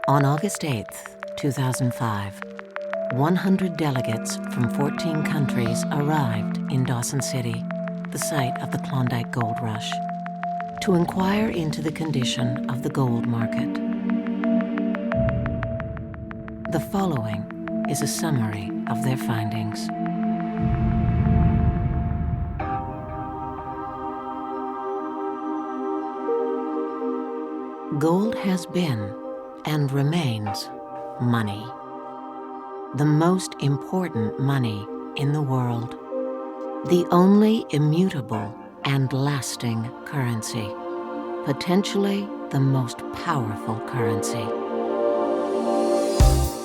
On August 8, 2005, 100 delegates from 14 countries arrived in Dawson City, the site of the Klondike Gold Rush, to inquire into the condition of the gold market. The following is a summary of their findings. Gold has been and remains money, the most important money in the world, the only immutable and lasting currency, potentially the most powerful currency.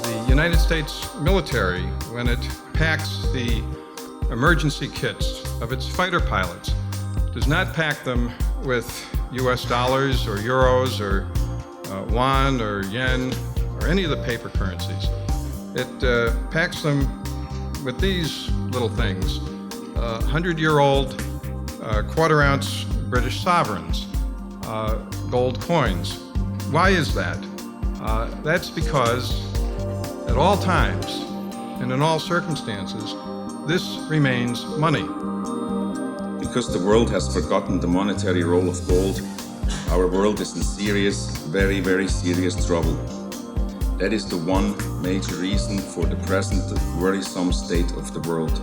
The United States military, when it packs the emergency kits of its fighter pilots, does not pack them with US dollars or euros or won or yen or any of the paper currencies. It packs them with these little things, 100-year-old quarter-ounce British sovereigns, gold coins. Why is that? That's because at all times and in all circumstances, this remains money. Because the world has forgotten the monetary role of gold, our world is in serious, very, very serious trouble. That is the one major reason for the present worrisome state of the world.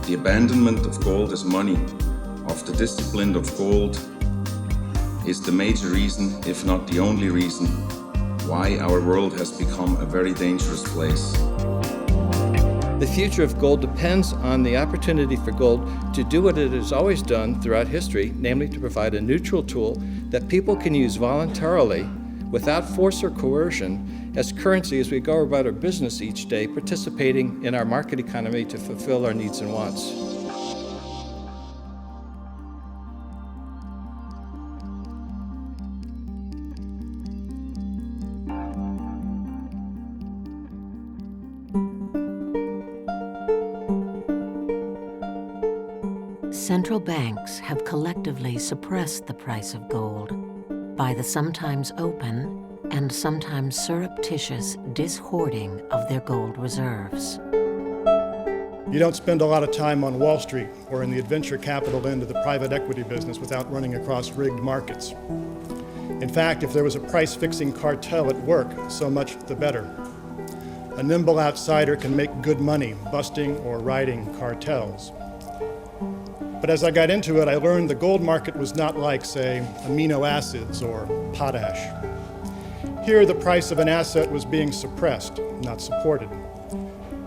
The abandonment of gold as money, of the discipline of gold, is the major reason, if not the only reason, why our world has become a very dangerous place. The future of gold depends on the opportunity for gold to do what it has always done throughout history, namely to provide a neutral tool that people can use voluntarily without force or coercion as currency as we go about our business each day, participating in our market economy to fulfill our needs and wants. Central banks have collectively suppressed the price of gold by the sometimes open and sometimes surreptitious dishoarding of their gold reserves. You don't spend a lot of time on Wall Street or in the adventure capital end of the private equity business without running across rigged markets. In fact, if there was a price-fixing cartel at work, so much the better. A nimble outsider can make good money busting or riding cartels. But as I got into it, I learned the gold market was not like, say, amino acids or potash. Here, the price of an asset was being suppressed, not supported.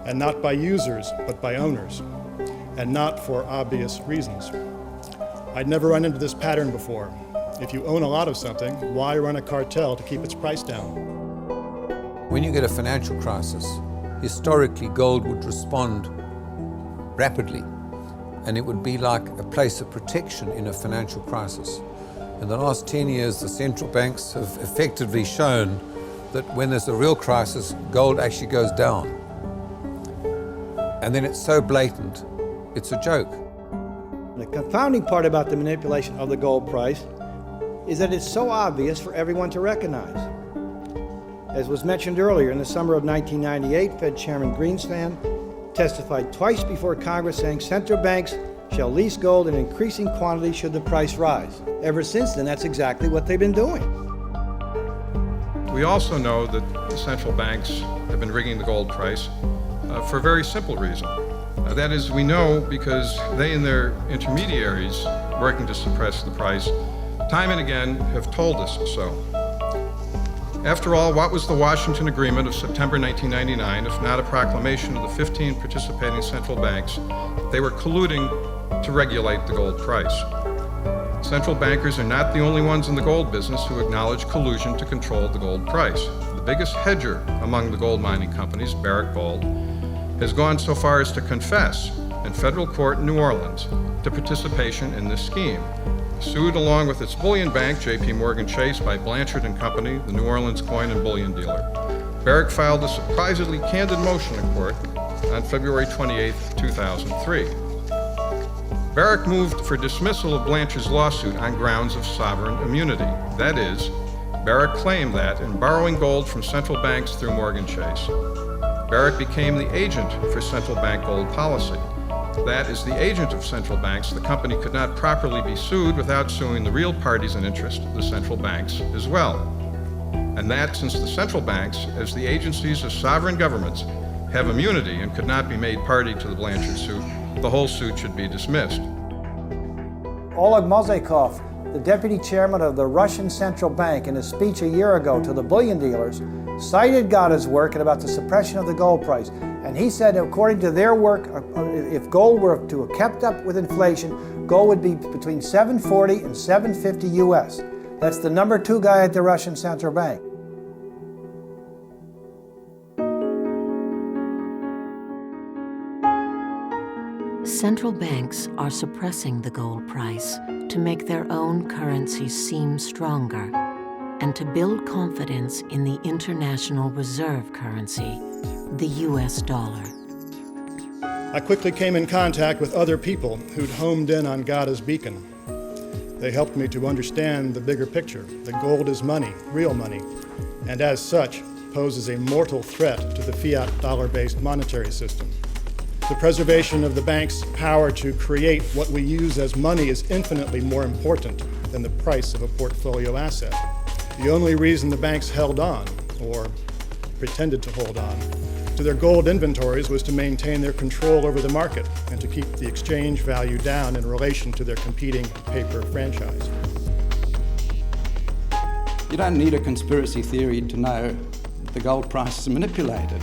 And not by users, but by owners. And not for obvious reasons. I'd never run into this pattern before. If you own a lot of something, why run a cartel to keep its price down? When you get a financial crisis, historically gold would respond rapidly. And it would be like a place of protection in a financial crisis. In the last 10 years, the central banks have effectively shown that when there's a real crisis, gold actually goes down. And then it's so blatant, it's a joke. The confounding part about the manipulation of the gold price is that it's so obvious for everyone to recognize. As was mentioned earlier, in the summer of 1998, Fed Chairman Greenspan testified twice before Congress saying central banks shall lease gold in increasing quantity should the price rise. Ever since then, that's exactly what they've been doing. We also know that the central banks have been rigging the gold price for a very simple reason. That is, we know because they and their intermediaries working to suppress the price time and again have told us so. After all, what was the Washington Agreement of September 1999 if not a proclamation of the 15 participating central banks that they were colluding to regulate the gold price? Central bankers are not the only ones in the gold business who acknowledge collusion to control the gold price. The biggest hedger among the gold mining companies, Barrick Gold, has gone so far as to confess in federal court in New Orleans to participation in this scheme. Sued along with its bullion bank, J.P. Morgan Chase, by Blanchard and Company, the New Orleans coin and bullion dealer. Barrick filed a surprisingly candid motion in court on February 28, 2003. Barrick moved for dismissal of Blanchard's lawsuit on grounds of sovereign immunity. That is, Barrick claimed that in borrowing gold from central banks through Morgan Chase, Barrick became the agent for central bank gold policy. That as the agent of central banks, the company could not properly be sued without suing the real parties in interest, the central banks, as well. And that since the central banks, as the agencies of sovereign governments, have immunity and could not be made party to the Blanchard suit, the whole suit should be dismissed. Oleg Mozhaikov, the deputy chairman of the Russian Central Bank, in a speech a year ago to the bullion dealers, cited Gada's work about the suppression of the gold price. And he said, according to their work, if gold were to have kept up with inflation, gold would be between $740 and $750 US. That's the number 2 guy at the Russian Central Bank. Central banks are suppressing the gold price to make their own currencies seem stronger and to build confidence in the international reserve currency, the US dollar. I quickly came in contact with other people who'd homed in on Gada's beacon. They helped me to understand the bigger picture, that gold is money, real money, and as such poses a mortal threat to the fiat dollar-based monetary system. The preservation of the bank's power to create what we use as money is infinitely more important than the price of a portfolio asset. The only reason the banks held on, or pretended to hold on, to their gold inventories was to maintain their control over the market and to keep the exchange value down in relation to their competing paper franchise. You don't need a conspiracy theory to know that the gold price is manipulated.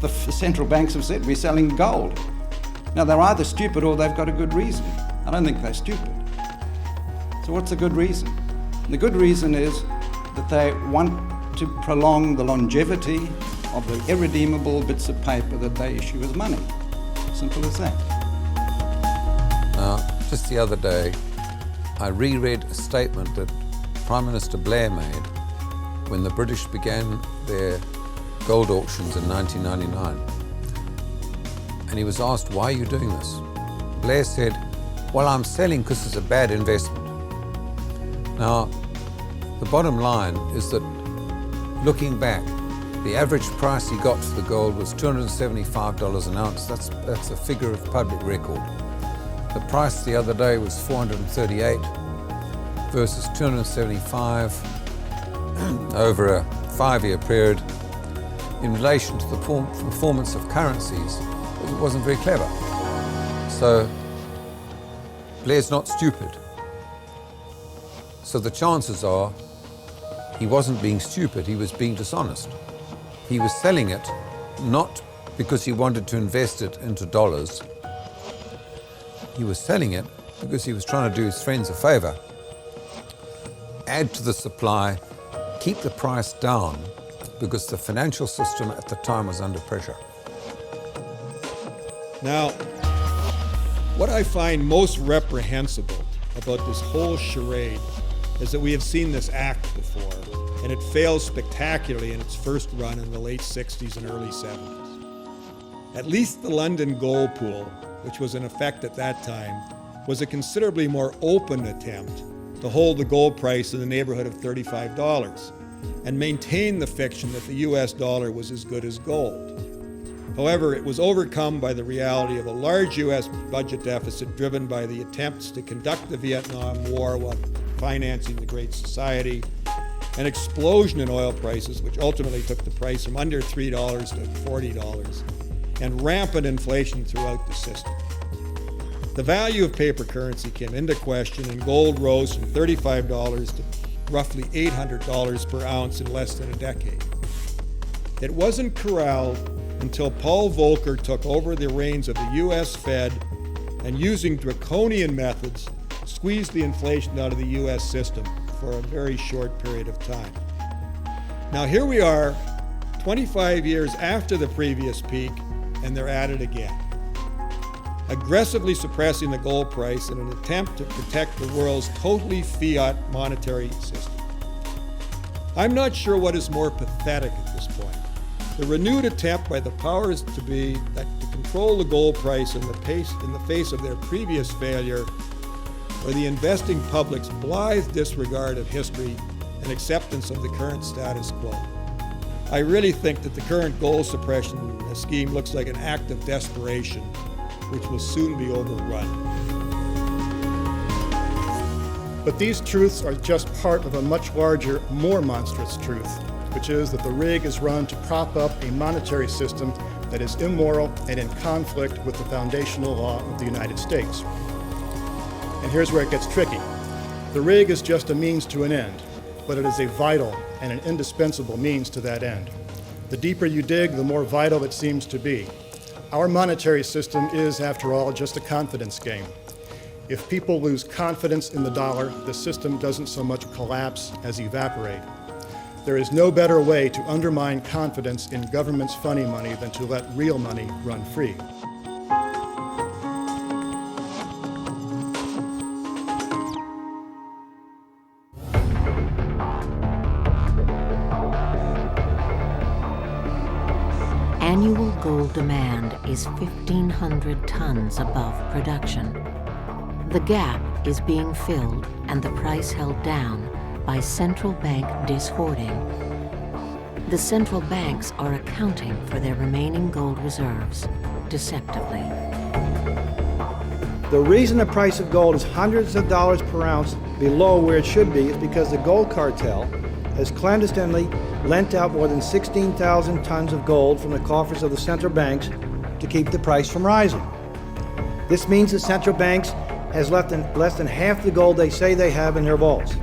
The central banks have said we're selling gold. Now they're either stupid or they've got a good reason. I don't think they're stupid. So what's the good reason? And the good reason is that they want to prolong the longevity of the irredeemable bits of paper that they issue as money. Simple as that. Now, just the other day, I reread a statement that Prime Minister Blair made when the British began their gold auctions in 1999. And he was asked, why are you doing this? Blair said, well, I'm selling because it's a bad investment. Now, the bottom line is that looking back, the average price he got for the gold was $275 an ounce. That's a figure of public record. The price the other day was $438 versus $275 over a 5-year period. In relation to the performance of currencies, it wasn't very clever. So Blair's not stupid. So the chances are he wasn't being stupid, he was being dishonest. He was selling it not because he wanted to invest it into dollars. He was selling it because he was trying to do his friends a favor. Add to the supply, keep the price down, because the financial system at the time was under pressure. Now, what I find most reprehensible about this whole charade is that we have seen this act before, and it failed spectacularly in its first run in the late 60s and early 70s. At least the London Gold Pool, which was in effect at that time, was a considerably more open attempt to hold the gold price in the neighborhood of $35 and maintain the fiction that the US dollar was as good as gold. However, it was overcome by the reality of a large US budget deficit driven by the attempts to conduct the Vietnam War while financing the Great Society, an explosion in oil prices, which ultimately took the price from under $3 to $40, and rampant inflation throughout the system. The value of paper currency came into question, and gold rose from $35 to roughly $800 per ounce in less than a decade. It wasn't corralled until Paul Volcker took over the reins of the US Fed and, using draconian methods, squeezed the inflation out of the US system for a very short period of time. Now here we are, 25 years after the previous peak, and they're at it again, aggressively suppressing the gold price in an attempt to protect the world's totally fiat monetary system. I'm not sure what is more pathetic at this point: the renewed attempt by the powers to be to control the gold price in the face of their previous failure, or the investing public's blithe disregard of history and acceptance of the current status quo. I really think that the current gold suppression scheme looks like an act of desperation, which will soon be overrun. But these truths are just part of a much larger, more monstrous truth, which is that the rig is run to prop up a monetary system that is immoral and in conflict with the foundational law of the United States. And here's where it gets tricky. The rig is just a means to an end, but it is a vital and an indispensable means to that end. The deeper you dig, the more vital it seems to be. Our monetary system is, after all, just a confidence game. If people lose confidence in the dollar, the system doesn't so much collapse as evaporate. There is no better way to undermine confidence in government's funny money than to let real money run free. Annual gold demand is 1,500 tons above production. The gap is being filled and the price held down by central bank dishoarding. The central banks are accounting for their remaining gold reserves deceptively. The reason the price of gold is hundreds of dollars per ounce below where it should be is because the gold cartel has clandestinely lent out more than 16,000 tons of gold from the coffers of the central banks to keep the price from rising. This means the central banks has less than half the gold they say they have in their vaults.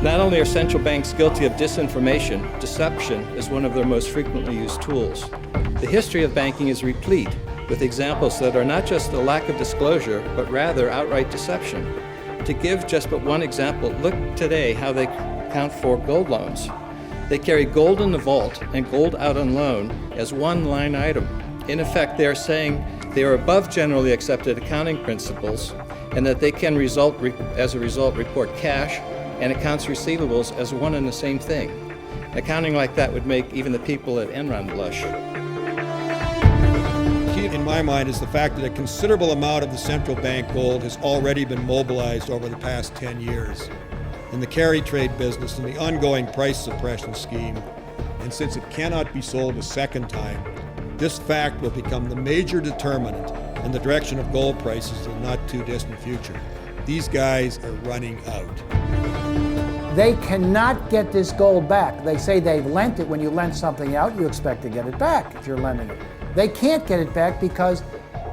Not only are central banks guilty of disinformation, deception is one of their most frequently used tools. The history of banking is replete with examples that are not just a lack of disclosure, but rather outright deception. To give just but one example, look today how they account for gold loans. They carry gold in the vault and gold out on loan as one line item. In effect, they are saying they are above generally accepted accounting principles and that they can as a result report cash and accounts receivables as one and the same thing. Accounting like that would make even the people at Enron blush. Key in my mind is the fact that a considerable amount of the central bank gold has already been mobilized over the past 10 years in the carry trade business and the ongoing price suppression scheme. And since it cannot be sold a second time, this fact will become the major determinant in the direction of gold prices in the not too distant future. These guys are running out. They cannot get this gold back. They say they've lent it. When you lend something out, you expect to get it back if you're lending it. They can't get it back because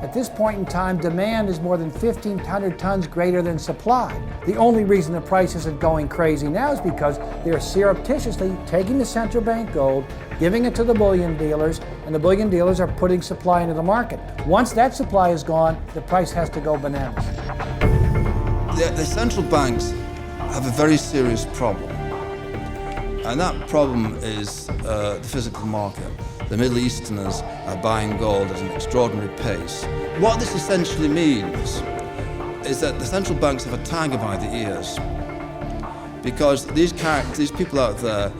at this point in time, demand is more than 1,500 tons greater than supply. The only reason the price isn't going crazy now is because they're surreptitiously taking the central bank gold, giving it to the bullion dealers, and the bullion dealers are putting supply into the market. Once that supply is gone, the price has to go bananas. The central banks have a very serious problem, and that problem is the physical market. The Middle Easterners are buying gold at an extraordinary pace. What this essentially means is that the central banks have a tiger by the ears, because these people out there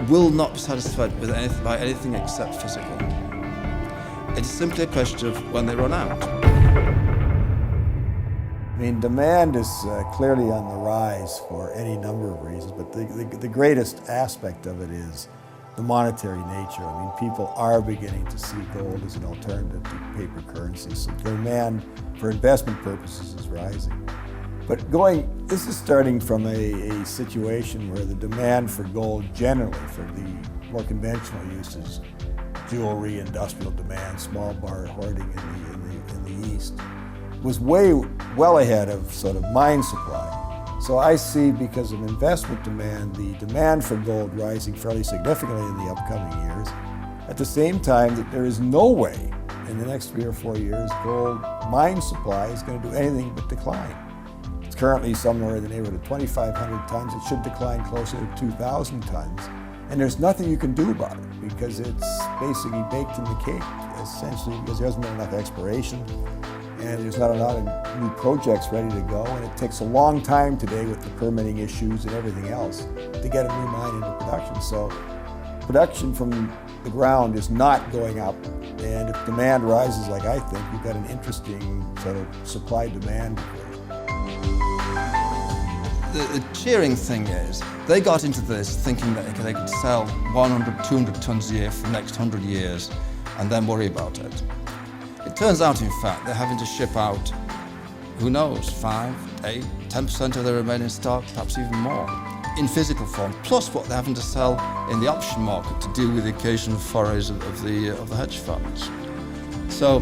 will not be satisfied with by anything except physical. It's simply a question of when they run out. I mean, demand is clearly on the rise for any number of reasons, but the greatest aspect of it is the monetary nature. I mean, people are beginning to see gold as an alternative to paper currency, so the demand for investment purposes is rising. But this is starting from a situation where the demand for gold generally, for the more conventional uses, jewelry, industrial demand, small bar hoarding in the East, was well ahead of sort of mine supply. So I see, because of investment demand, the demand for gold rising fairly significantly in the upcoming years. At the same time, that there is no way in the next 3 or 4 years gold mine supply is going to do anything but decline. It's currently somewhere in the neighborhood of 2,500 tons. It should decline closer to 2,000 tons. And there's nothing you can do about it because it's basically baked in the cake, essentially, because there hasn't been enough exploration. And there's not a lot of new projects ready to go, and it takes a long time today with the permitting issues and everything else to get a new mine into production. So production from the ground is not going up, and if demand rises like I think, you've got an interesting sort of supply-demand equation. the cheering thing is, they got into this thinking that they could sell 100, 200 tons a year for the next 100 years and then worry about it. It turns out, in fact, they're having to ship out, who knows, 5, 8, 10% of their remaining stock, perhaps even more, in physical form, plus what they're having to sell in the option market to deal with the occasional forays of the hedge funds. So,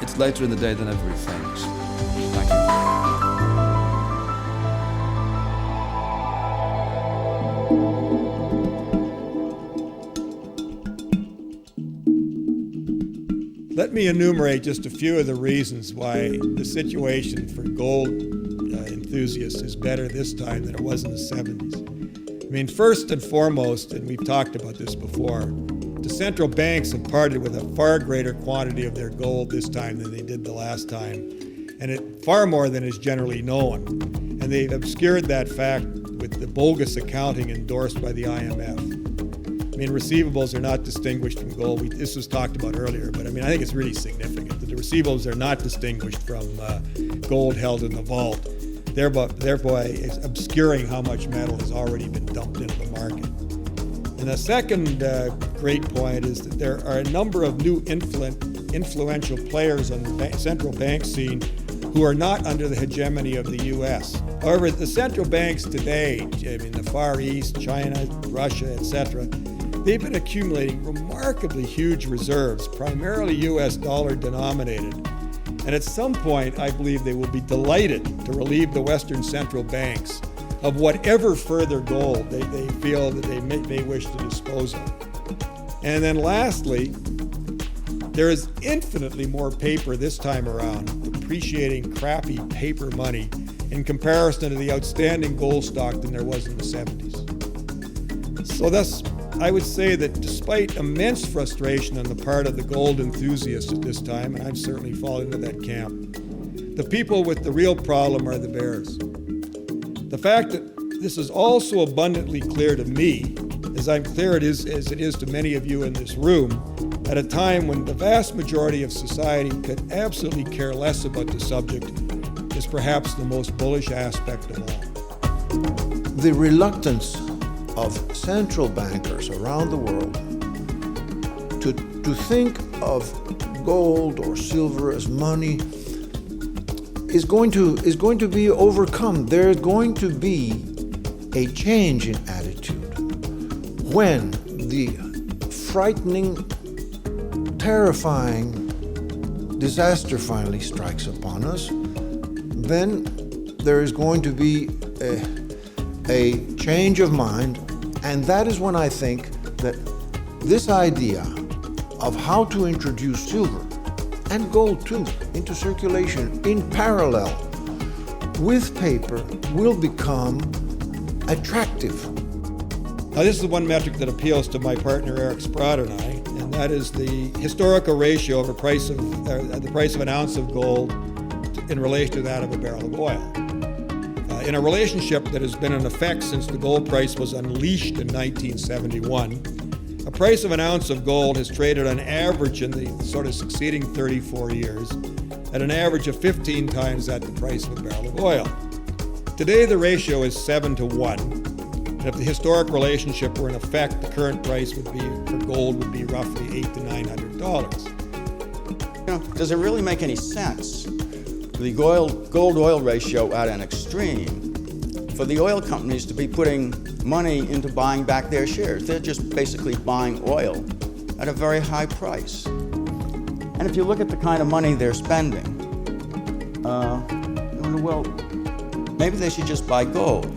it's later in the day than everybody thinks. Thank you. Let me enumerate just a few of the reasons why the situation for gold enthusiasts is better this time than it was in the 70s. I mean, first and foremost, and we've talked about this before, the central banks have parted with a far greater quantity of their gold this time than they did the last time, and it far more than is generally known. And they've obscured that fact with the bogus accounting endorsed by the IMF. I mean, receivables are not distinguished from gold. This was talked about earlier, but I mean, I think it's really significant that the receivables are not distinguished from gold held in the vault, thereby is obscuring how much metal has already been dumped into the market. And the second great point is that there are a number of new influential players on the central bank scene who are not under the hegemony of the U.S. However, the central banks today, I mean, the Far East, China, Russia, etc., they've been accumulating remarkably huge reserves, primarily U.S. dollar denominated. And at some point, I believe they will be delighted to relieve the Western central banks of whatever further gold they feel that they may wish to dispose of. And then lastly, there is infinitely more paper this time around, depreciating crappy paper money in comparison to the outstanding gold stock than there was in the 70s. So thus, I would say that despite immense frustration on the part of the gold enthusiasts at this time, and I'm certainly falling into that camp, the people with the real problem are the bears. The fact that this is also abundantly clear to me, as I'm clear as it is to many of you in this room, at a time when the vast majority of society could absolutely care less about the subject, is perhaps the most bullish aspect of all. The reluctance of central bankers around the world to think of gold or silver as money is going to be overcome. There's going to be a change in attitude when the frightening, terrifying disaster finally strikes upon us. Then there is going to be a change of mind, and that is when I think that this idea of how to introduce silver and gold too into circulation in parallel with paper will become attractive. Now, this is the one metric that appeals to my partner Eric Sprott and I, and that is the historical ratio of the price of an ounce of gold in relation to that of a barrel of oil. In a relationship that has been in effect since the gold price was unleashed in 1971, a price of an ounce of gold has traded on average in the sort of succeeding 34 years at an average of 15 times that the price of a barrel of oil. Today, the ratio is 7 to 1. And if the historic relationship were in effect, the current price for gold would be roughly $800 to $900. You know, does it really make any sense, the gold-oil ratio at an extreme, for the oil companies to be putting money into buying back their shares? They're just basically buying oil at a very high price. And if you look at the kind of money they're spending, well, maybe they should just buy gold.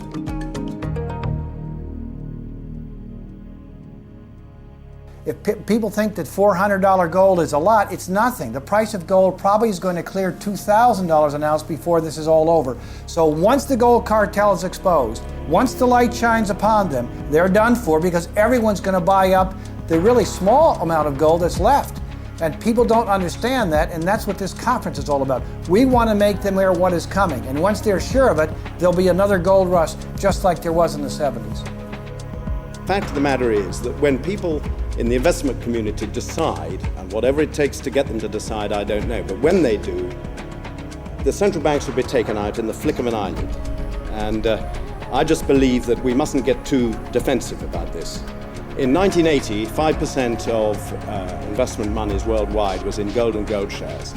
If people think that $400 gold is a lot, it's nothing. The price of gold probably is going to clear $2,000 an ounce before this is all over. So once the gold cartel is exposed, once the light shines upon them, they're done for, because everyone's going to buy up the really small amount of gold that's left. And people don't understand that, and that's what this conference is all about. We want to make them aware of what is coming, and once they're sure of it, there'll be another gold rush just like there was in the 70s. The fact of the matter is that when people in the investment community decide, and whatever it takes to get them to decide, I don't know, but when they do, the central banks would be taken out in the flick of an eyelid. And I just believe that we mustn't get too defensive about this. In 1980, 5% of investment monies worldwide was in gold and gold shares.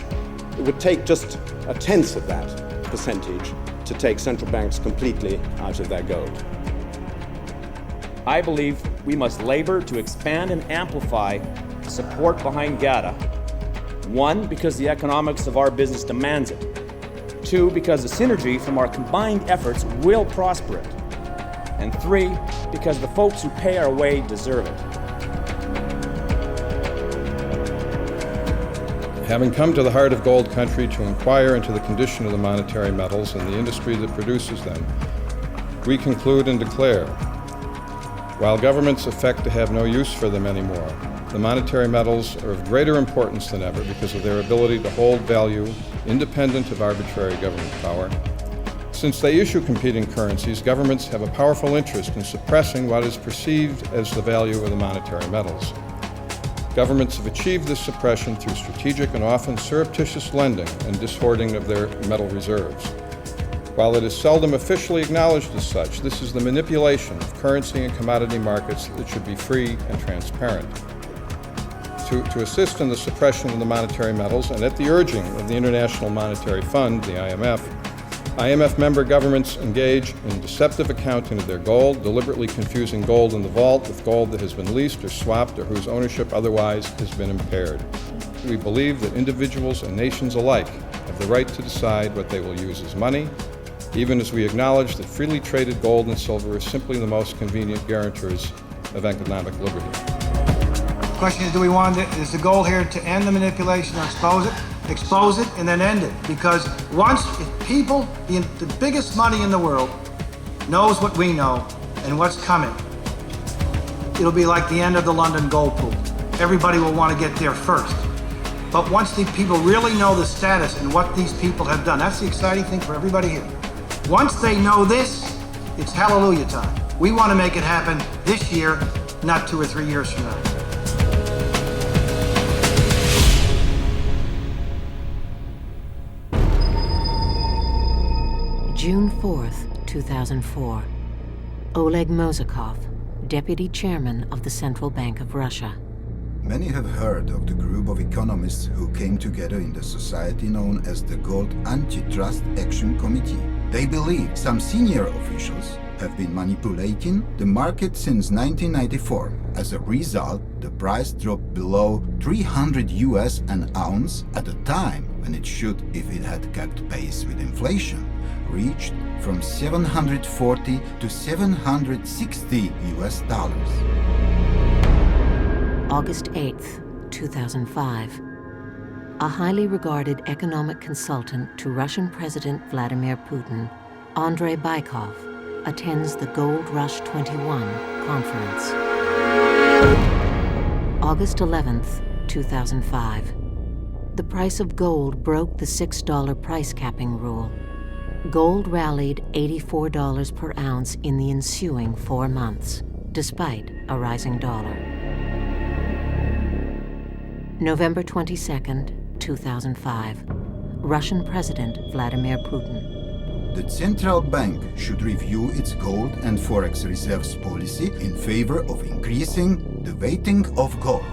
It would take just a tenth of that percentage to take central banks completely out of their gold. I believe we must labor to expand and amplify support behind GATA. 1, because the economics of our business demands it. 2, because the synergy from our combined efforts will prosper it. And 3, because the folks who pay our way deserve it. Having come to the heart of gold country to inquire into the condition of the monetary metals and the industry that produces them, we conclude and declare, while governments affect to have no use for them anymore, the monetary metals are of greater importance than ever because of their ability to hold value independent of arbitrary government power. Since they issue competing currencies, governments have a powerful interest in suppressing what is perceived as the value of the monetary metals. Governments have achieved this suppression through strategic and often surreptitious lending and dishoarding of their metal reserves. While it is seldom officially acknowledged as such, this is the manipulation of currency and commodity markets that should be free and transparent. To assist in the suppression of the monetary metals, and at the urging of the International Monetary Fund, the IMF member governments engage in deceptive accounting of their gold, deliberately confusing gold in the vault with gold that has been leased or swapped or whose ownership otherwise has been impaired. We believe that individuals and nations alike have the right to decide what they will use as money, even as we acknowledge that freely traded gold and silver are simply the most convenient guarantors of economic liberty. The question is, is the goal here to end the manipulation or expose it and then end it? Because if people, the biggest money in the world, knows what we know and what's coming, it'll be like the end of the London gold pool. Everybody will want to get there first. But once the people really know the status and what these people have done, that's the exciting thing for everybody here. Once they know this, it's hallelujah time. We want to make it happen this year, not 2 or 3 years from now. June 4th, 2004. Oleg Mozikov, Deputy Chairman of the Central Bank of Russia. Many have heard of the group of economists who came together in the society known as the Gold Antitrust Action Committee. They believe some senior officials have been manipulating the market since 1994. As a result, the price dropped below 300 US an ounce at a time when it should, if it had kept pace with inflation, reached from 740 to 760 US dollars. August 8th, 2005. A highly regarded economic consultant to Russian President Vladimir Putin, Andrei Bykov, attends the Gold Rush 21 conference. August 11th, 2005. The price of gold broke the $6 price capping rule. Gold rallied $84 per ounce in the ensuing 4 months, despite a rising dollar. November 22nd, 2005. Russian President Vladimir Putin. The central bank should review its gold and forex reserves policy in favor of increasing the weighting of gold.